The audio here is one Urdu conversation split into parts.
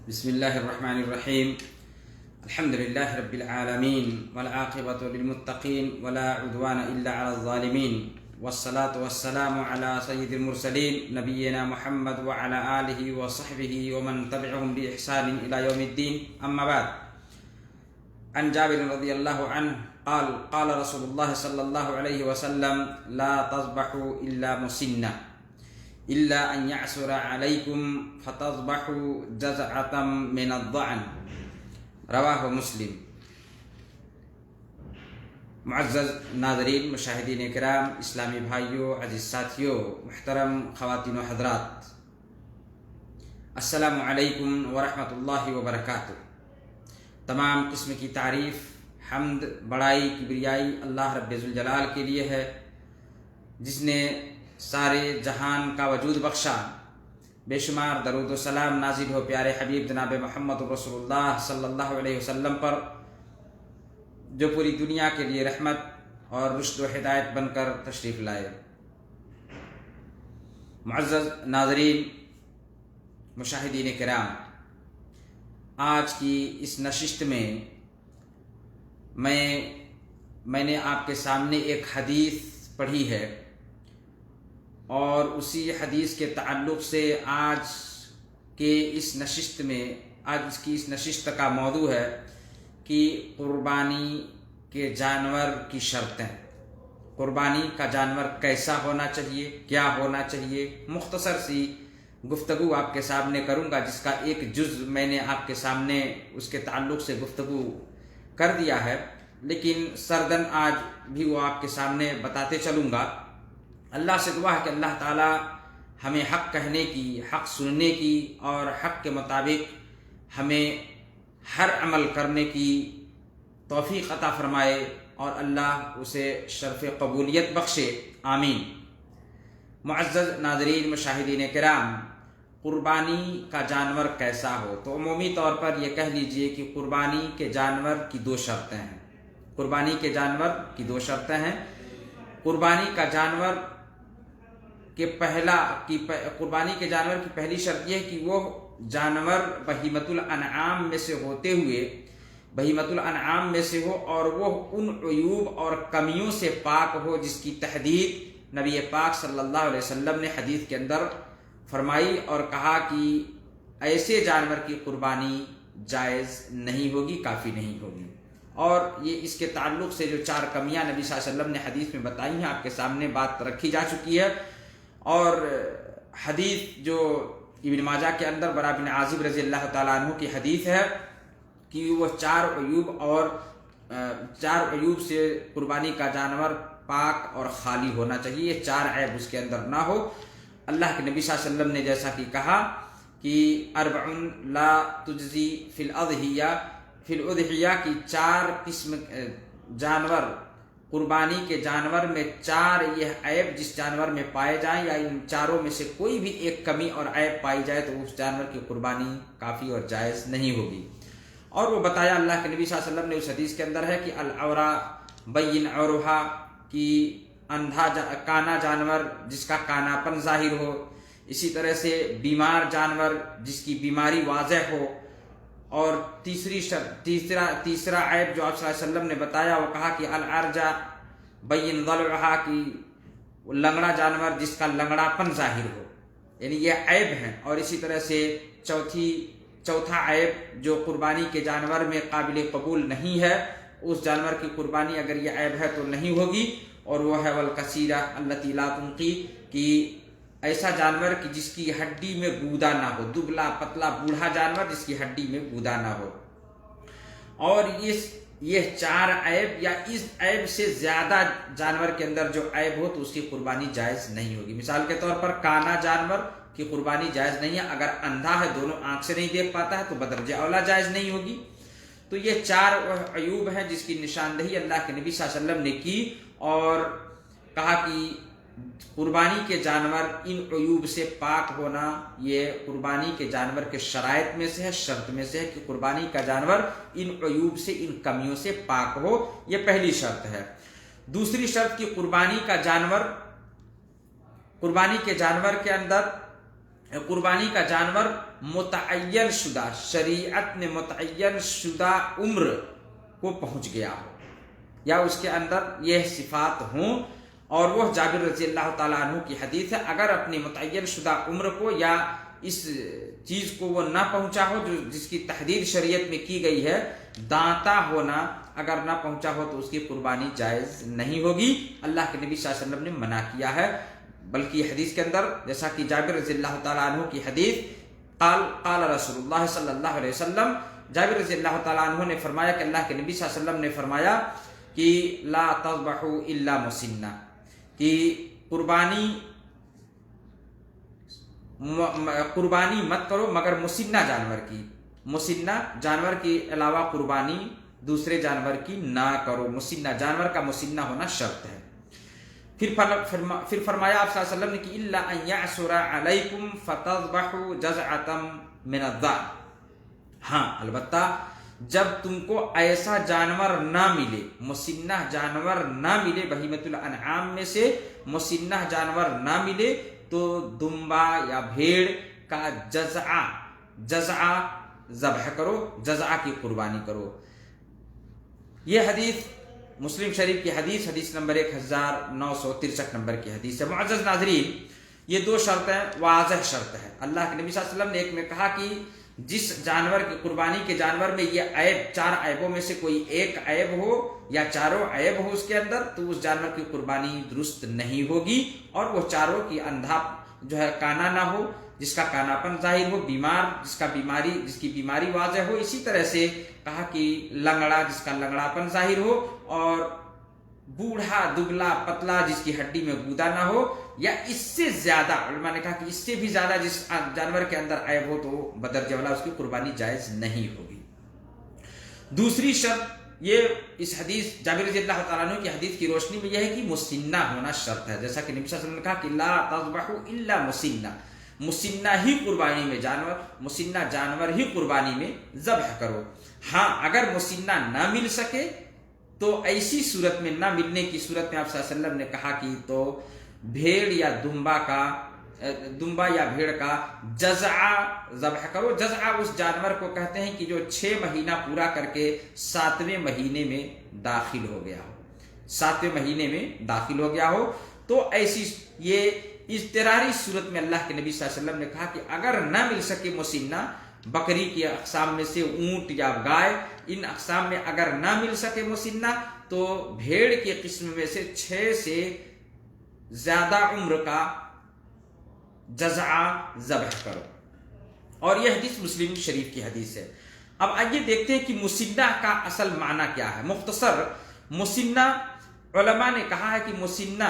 بسم الله الرحمن الرحيم. الحمد لله رب العالمين والعاقبة للمتقين ولا عدوان إلا على الظالمين، والصلاة والسلام على سيد المرسلين نبينا محمد وعلى آله وصحبه ومن تبعهم بإحسان إلى يوم الدين. أما بعد، عن جابر رضي الله عنه قال قال رسول الله صلى الله عليه وسلم: لا تذبحوا إلا مسنة إلا أن يعسر عليكم فتذبحوا جزعة من الضأن. رواہ مسلم. معزز ناظرین، مشاہدین کرام، اسلامی بھائیوں، عزیز ساتھیوں، محترم خواتین و حضرات، السلام علیکم ورحمۃ اللہ وبرکاتہ. تمام قسم کی تعریف، حمد، بڑائی، کبریائی اللہ رب ذوالجلال کے لیے ہے، جس نے سارے جہان کا وجود بخشا. بے شمار درود و سلام نازل ہو پیارے حبیب جناب محمد رسول اللہ صلی اللہ علیہ وسلم پر، جو پوری دنیا کے لیے رحمت اور رشد و ہدایت بن کر تشریف لائے. معزز ناظرین، مشاہدین کرام، آج کی اس نشست میں میں نے آپ کے سامنے ایک حدیث پڑھی ہے، اور اسی حدیث کے تعلق سے آج کی اس نشست کا موضوع ہے کہ قربانی کے جانور کی شرطیں. قربانی کا جانور کیسا ہونا چاہیے، کیا ہونا چاہیے، مختصر سی گفتگو آپ کے سامنے کروں گا، جس کا ایک جز میں نے آپ کے سامنے اس کے تعلق سے گفتگو کر دیا ہے، لیکن سردن آج بھی وہ آپ کے سامنے بتاتے چلوں گا. اللہ سے دعا ہے کہ اللہ تعالی ہمیں حق کہنے کی، حق سننے کی اور حق کے مطابق ہمیں ہر عمل کرنے کی توفیق عطا فرمائے، اور اللہ اسے شرف قبولیت بخشے، آمین. معزز ناظرین، مشاہدین کرام، قربانی کا جانور کیسا ہو؟ تو عمومی طور پر یہ کہہ لیجئے کہ قربانی کے جانور کی دو شرطیں ہیں. قربانی کے جانور کی دو شرطیں ہیں. قربانی کا جانور قربانی کے جانور کی پہلی شرط یہ ہے کہ وہ جانور بہیمۃ الانعام میں سے ہوتے ہوئے بہیمۃ الانعام میں سے ہو، اور وہ ان عیوب اور کمیوں سے پاک ہو جس کی تحدید نبی پاک صلی اللہ علیہ وسلم نے حدیث کے اندر فرمائی، اور کہا کہ ایسے جانور کی قربانی جائز نہیں ہوگی، کافی نہیں ہوگی. اور یہ اس کے تعلق سے جو 4 کمیاں نبی صلی اللہ علیہ وسلم نے حدیث میں بتائی ہیں، آپ کے سامنے بات رکھی جا چکی ہے. اور حدیث جو ابن ماجہ کے اندر برا بن عازب رضی اللہ تعالیٰ عنہ کی حدیث ہے کہ وہ 4 عیوب سے قربانی کا جانور پاک اور خالی ہونا چاہیے، یہ 4 عیب اس کے اندر نہ ہو. اللہ کے نبی صلی اللہ علیہ وسلم نے جیسا کہ کہا کہ 4 لا تجزی فی الاضحیہ کی 4 قسم جانور، قربانی کے جانور میں 4 یہ عیب جس جانور میں پائے جائیں، یا ان 4 میں سے کوئی بھی ایک کمی اور عیب پائی جائے تو اس جانور کی قربانی کافی اور جائز نہیں ہوگی. اور وہ بتایا اللہ کے نبی صلی اللہ علیہ وسلم نے اس حدیث کے اندر ہے کہ العورا بین عورہا، کی اندھا کانا جانور جس کا کاناپن ظاہر ہو، اسی طرح سے بیمار جانور جس کی بیماری واضح ہو. اور تیسرا عیب جو آپ صلی اللہ علیہ وسلم نے بتایا، وہ کہا کہ العرجہ بین ضلعہا، کی لنگڑا جانور جس کا لنگڑا پن ظاہر ہو. یعنی یہ عیب ہیں. اور اسی طرح سے چوتھا عیب جو قربانی کے جانور میں قابل قبول نہیں ہے، اس جانور کی قربانی اگر یہ عیب ہے تو نہیں ہوگی، اور وہ ہے والکثیرہ التی لا تنقی، کی ایسا جانور کہ جس کی ہڈی میں گودا نہ ہو، دبلا پتلا بوڑھا جانور جس کی ہڈی میں گودا نہ ہو. اور یہ 4 عیب یا اس عیب سے زیادہ جانور کے اندر جو عیب ہو تو اس کی قربانی جائز نہیں ہوگی. مثال کے طور پر کانا جانور کی قربانی جائز نہیں ہے. اگر اندھا ہے، دونوں آنکھ سے نہیں دیکھ پاتا ہے، تو بدرجہ اولا جائز نہیں ہوگی. تو یہ 4 عیوب ہیں جس کی نشاندہی اللہ کے نبی صلی اللہ علیہ وسلم نے کی، اور کہا کہ قربانی کے جانور ان عیوب سے پاک ہونا یہ قربانی کے جانور کے شرائط میں سے ہے، شرط میں سے ہے کہ قربانی کا جانور ان عیوب سے، ان کمیوں سے پاک ہو. یہ پہلی شرط ہے. دوسری شرط کی قربانی کے جانور کے اندر قربانی کا جانور متعین شدہ، شریعت نے متعین شدہ عمر کو پہنچ گیا ہو یا اس کے اندر یہ صفات ہوں، اور وہ جابر رضی اللہ تعالیٰ عنہ کی حدیث ہے، اگر اپنی متعین شدہ عمر کو یا اس چیز کو وہ نہ پہنچا ہو جس کی تحدید شریعت میں کی گئی ہے، دانتا ہونا اگر نہ پہنچا ہو تو اس کی قربانی جائز نہیں ہوگی، اللہ کے نبی صلی اللہ علیہ وسلم نے منع کیا ہے۔ بلکہ حدیث کے اندر جیسا کہ جابر رضی اللہ تعالیٰ عنہ کی حدیث، قال رسول اللہ صلی اللہ علیہ وسلم، جابر رضی اللہ تعالیٰ عنہ نے فرمایا کہ اللہ کے نبی صلی اللہ علیہ وسلم نے فرمایا کہ لا تذبحوا الا مسنہ، کہ قربانی مت کرو مگر مسنہ جانور کی، مسنہ جانور کے علاوہ قربانی دوسرے جانور کی نہ کرو، مسنہ جانور کا مسنہ ہونا شرط ہے۔ پھر فرمایا آپ صلی اللہ علیہ وسلم نے کہ الا ان یعثر علیکم فتذبحوا جزعۃ من الضأن، ہاں البتہ جب تم کو ایسا جانور نہ ملے، مسنہ جانور نہ ملے، بہیمۃ الانعام میں سے مسنہ جانور نہ ملے، تو دمبا یا بھیڑ کا جزعہ ذبح کرو، جزعہ کی قربانی کرو۔ یہ حدیث مسلم شریف کی حدیث نمبر 1963 نمبر کی حدیث ہے۔ معزز ناظرین، یہ دو شرطیں واضح شرط ہے۔ اللہ کے نبی صلی اللہ علیہ وسلم نے ایک میں کہا کہ جس جانور کی قربانی کے جانور میں یہ عیب، 4 عیبوں میں سے کوئی ایک عیب ہو یا چاروں عیب ہو اس کے اندر، تو اس جانور کی قربانی درست نہیں ہوگی، اور وہ چاروں کی اندھا جو ہے کانا نہ ہو، جس کا کاناپن ظاہر ہو، بیمار جس کی بیماری واضح ہو۔ اسی طرح سے کہا کہ لنگڑا، جس کا لنگڑاپن ظاہر ہو، اور بوڑھا دبلا پتلا جس کی ہڈی میں گودا نہ ہو، یا اس سے زیادہ، علماء نے کہا کہ اس سے بھی زیادہ جس جانور کے اندر عیب ہو تو بدرجہ والا اس کی قربانی جائز نہیں ہوگی۔ دوسری شرط یہ اس حدیث جابر رضی اللہ تعالیٰ عنہ کی حدیث کی روشنی میں یہ ہے کہ مسنہ ہونا شرط ہے، جیسا کہ نبی صلی اللہ علیہ وسلم نے کہا کہ لا تذبحوا الا مسنہ، مسنہ ہی قربانی میں مسنہ جانور ہی قربانی میں ذبح کرو۔ ہاں اگر مسنہ نہ مل سکے تو ایسی صورت میں، نہ ملنے کی صورت میں آپ صلی اللہ علیہ وسلم نے کہا کہ تو بھیڑ یا دمبا یا بھیڑ کا جزعہ ذبح کرو۔ جزعہ اس جانور کو کہتے ہیں کہ جو 6 مہینہ پورا کر کے 7ویں مہینے میں داخل ہو گیا ہو، 7ویں مہینے میں داخل ہو گیا ہو، تو ایسی یہ اضطراری صورت میں اللہ کے نبی صلی اللہ علیہ وسلم نے کہا کہ اگر نہ مل سکے مسنہ، بکری کی اقسام میں سے اونٹ یا گائے، ان اقسام میں اگر نہ مل سکے مسنہ، تو بھیڑ کی قسم میں سے 6 سے زیادہ عمر کا جزعہ ذبح کرو۔ اور یہ حدیث مسلم شریف کی حدیث ہے۔ اب آئیے دیکھتے ہیں کہ مسنہ کا اصل معنی کیا ہے۔ مختصر، مسنہ علماء نے کہا ہے کہ مسنہ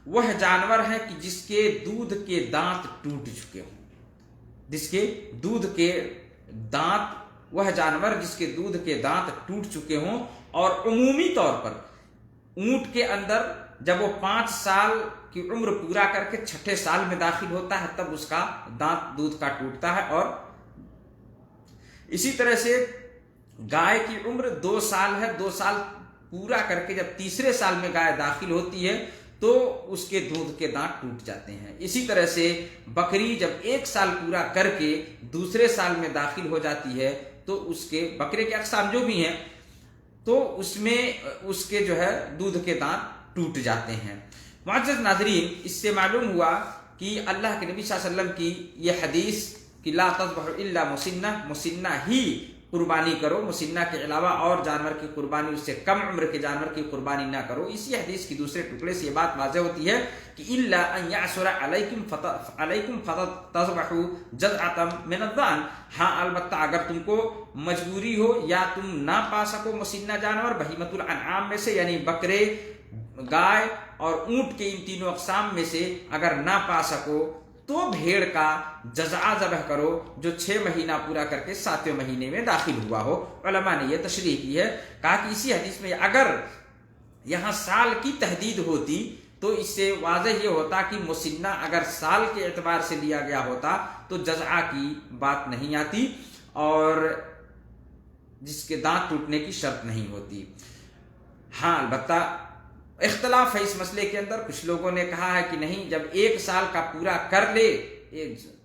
وہ جانور ہے کہ جس کے دودھ کے دانت ٹوٹ چکے ہوں، جس کے دودھ کے دانت، وہ جانور جس کے دودھ کے دانت ٹوٹ چکے ہوں، اور عمومی طور پر اونٹ کے اندر جب وہ 5 سال کی عمر پورا کر کے 6 سال میں داخل ہوتا ہے تب اس کا دانت دودھ کا ٹوٹتا ہے، اور اسی طرح سے گائے کی عمر 2 سال ہے، 2 سال پورا کر کے جب 3 سال میں گائے داخل ہوتی ہے تو اس کے دودھ کے دانت ٹوٹ جاتے ہیں۔ اسی طرح سے بکری جب 1 سال پورا کر کے 2 سال میں داخل ہو جاتی ہے تو اس کے بکرے کے اقسام جو بھی ہیں تو اس میں اس کے جو ہے دودھ کے دانت ٹوٹ جاتے ہیں۔ معزز ناظرین، اس سے معلوم ہوا کہ اللہ کے نبی صلی اللہ علیہ وسلم کی یہ حدیث کہ لا تذبحوا الا مسنہ، مسنہ ہی قربانی کرو، مسنہ کے علاوہ اور جانور کی قربانی، اس سے کم عمر کے جانور کی قربانی نہ کرو، اسی حدیث کی دوسرے ٹکڑے سے یہ بات واضح ہوتی ہے کہ الا ان یعثر علیکم فتذبحوا جزعۃ من الضأن، ہاں البتہ اگر تم کو مجبوری ہو یا تم نہ پا سکو مسنہ جانور بہیمۃ الانعام میں سے، یعنی بکرے، گائے اور اونٹ کے ان تینوں اقسام میں سے اگر نہ پا سکو تو بھیڑ کا جزعہ ذبح کرو جو 6 مہینہ پورا کر کے 7ویں مہینے میں داخل ہوا ہو۔ علماء نے یہ تشریح کی ہے، کہا کہ اسی حدیث میں اگر یہاں سال کی تحدید ہوتی تو اس سے واضح یہ ہوتا کہ مسنہ اگر سال کے اعتبار سے لیا گیا ہوتا تو جزعہ کی بات نہیں آتی اور جس کے دانت ٹوٹنے کی شرط نہیں ہوتی۔ ہاں البتہ اختلاف ہے اس مسئلے کے اندر، کچھ لوگوں نے کہا ہے کہ نہیں، جب 1 سال کا پورا کر لے